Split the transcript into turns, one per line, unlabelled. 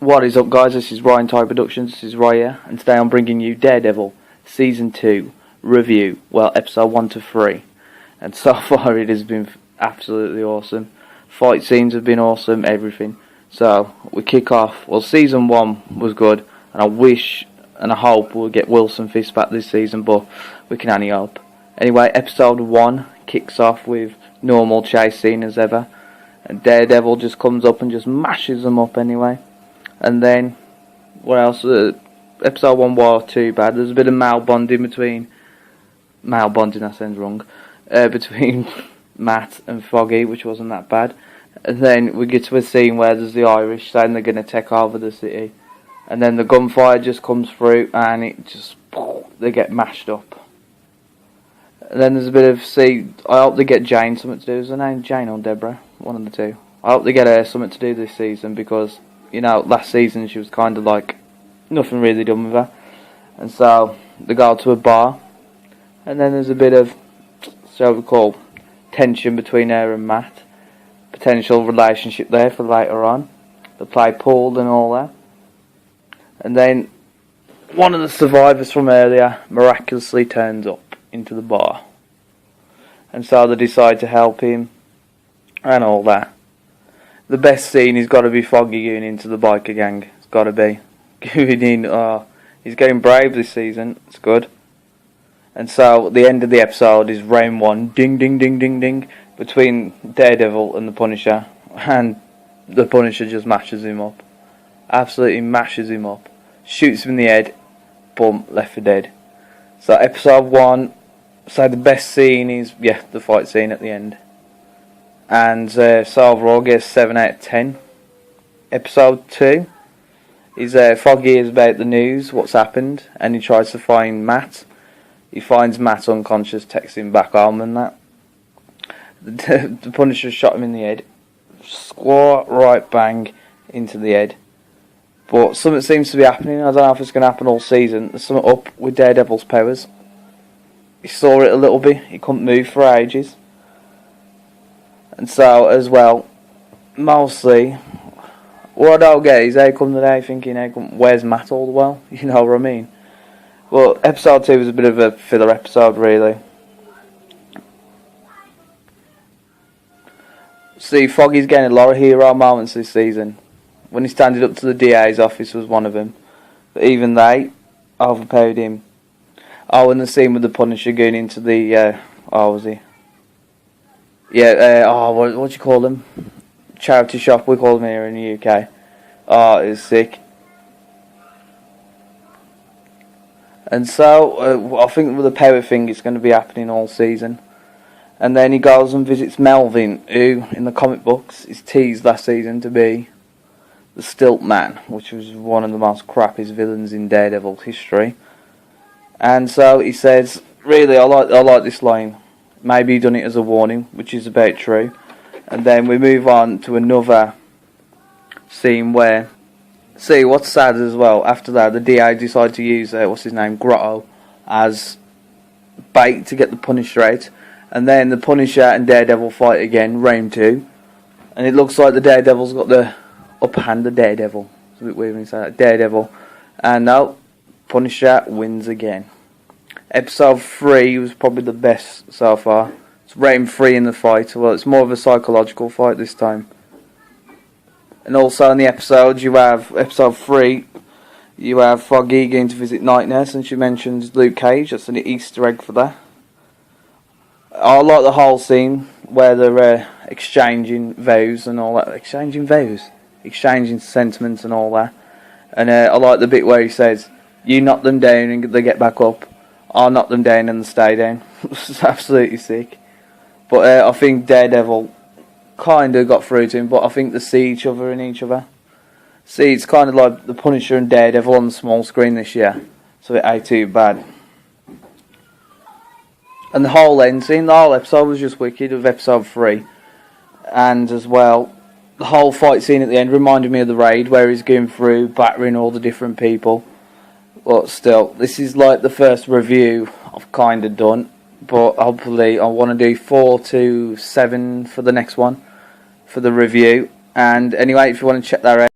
What is up, guys? This is Ryan Ty Productions. This is Roy here, and today I'm bringing you Daredevil Season 2 review. Well, episode 1 to 3. And so far it has been absolutely awesome. Fight scenes have been awesome, everything. So, we kick off. Well, Season 1 was good, and I wish and I hope we'll get Wilson Fisk back this season, but we can only hope. Anyway, episode 1 kicks off with normal chase scene as ever. And Daredevil just comes up and just mashes them up anyway. And then, what else? Episode 1 was too bad. There's a bit of male bonding, that sounds wrong, between Matt and Foggy, which wasn't that bad. And then we get to a scene where there's the Irish saying they're going to take over the city. And then the gunfire just comes through and it just, they get mashed up. And then there's a bit of, I hope they get Jane something to do. Is her name Jane or Deborah? One of the two. I hope they get her something to do this season because, you know, last season she was kind of like nothing really done with her. And so they go to a bar. And then there's a bit of, shall we call, tension between her and Matt. Potential relationship there for later on. They play pool and all that. And then one of the survivors from earlier miraculously turns up into the bar. And so they decide to help him and all that. The best scene has got to be Foggy going into the biker gang. It's got to be. Going in, he's getting brave this season. It's good. And so, at the end of the episode is round 1. Ding, ding, ding, ding, ding. Between Daredevil and the Punisher. And the Punisher just mashes him up. Absolutely mashes him up. Shoots him in the head. Boom, left for dead. So, episode 1. So, the best scene is, the fight scene at the end. And so overall gets 7 out of 10. Episode 2 is Foggy is about the news, what's happened, and he tries to find Matt. He finds Matt unconscious, texts him back home and that. The Punisher shot him in the head. Squat, right bang, into the head. But something seems to be happening. I don't know if it's going to happen all season. There's something up with Daredevil's powers. He saw it a little bit. He couldn't move for ages. And so, as well, mostly, what I don't get is they come today thinking, where's Matt all the while? You know what I mean? Well, episode 2 was a bit of a filler episode, really. See, Foggy's getting a lot of hero moments this season. When he standing up to the DA's office was one of them. But even they overpowered him. Oh, and the scene with the Punisher going into the, was he? Yeah, what do you call them? Charity shop, we call them here in the UK. Oh, it's sick. And so, I think with the power thing, it's going to be happening all season. And then he goes and visits Melvin, who, in the comic books, is teased last season to be the Stilt Man, which was one of the most crappiest villains in Daredevil history. And so he says, really, I like this line. Maybe he done it as a warning, which is about true. And then we move on to another scene where, see, what's sad as well, after that, the DA decided to use, Grotto, as bait to get the Punisher out. And then the Punisher and Daredevil fight again, round 2. And it looks like the Daredevil's got the upper hand, the Daredevil. It's a bit weird when you say that, Daredevil. And now, Punisher wins again. Episode 3 was probably the best so far. It's round 3 in the fight. Well, it's more of a psychological fight this time. And also in the episode, you have episode 3. You have Foggy going to visit Night Nurse, and she mentions Luke Cage. That's an Easter egg for that. I like the whole scene where they're exchanging vows and all that. Exchanging vows? Exchanging sentiments and all that. And I like the bit where he says, "You knock them down and they get back up. I'll knock them down and stay down." It's absolutely sick. But I think Daredevil kind of got through to him, but I think they see each other in each other. See, it's kind of like the Punisher and Daredevil on the small screen this year, so it ain't too bad. And the whole end scene, the whole episode was just wicked of episode 3. And as well, the whole fight scene at the end reminded me of the raid, where he's going through, battering all the different people. But still, this is like the first review I've kind of done. But hopefully I want to do 4 to 7 for the next one, for the review. And anyway, if you want to check that out,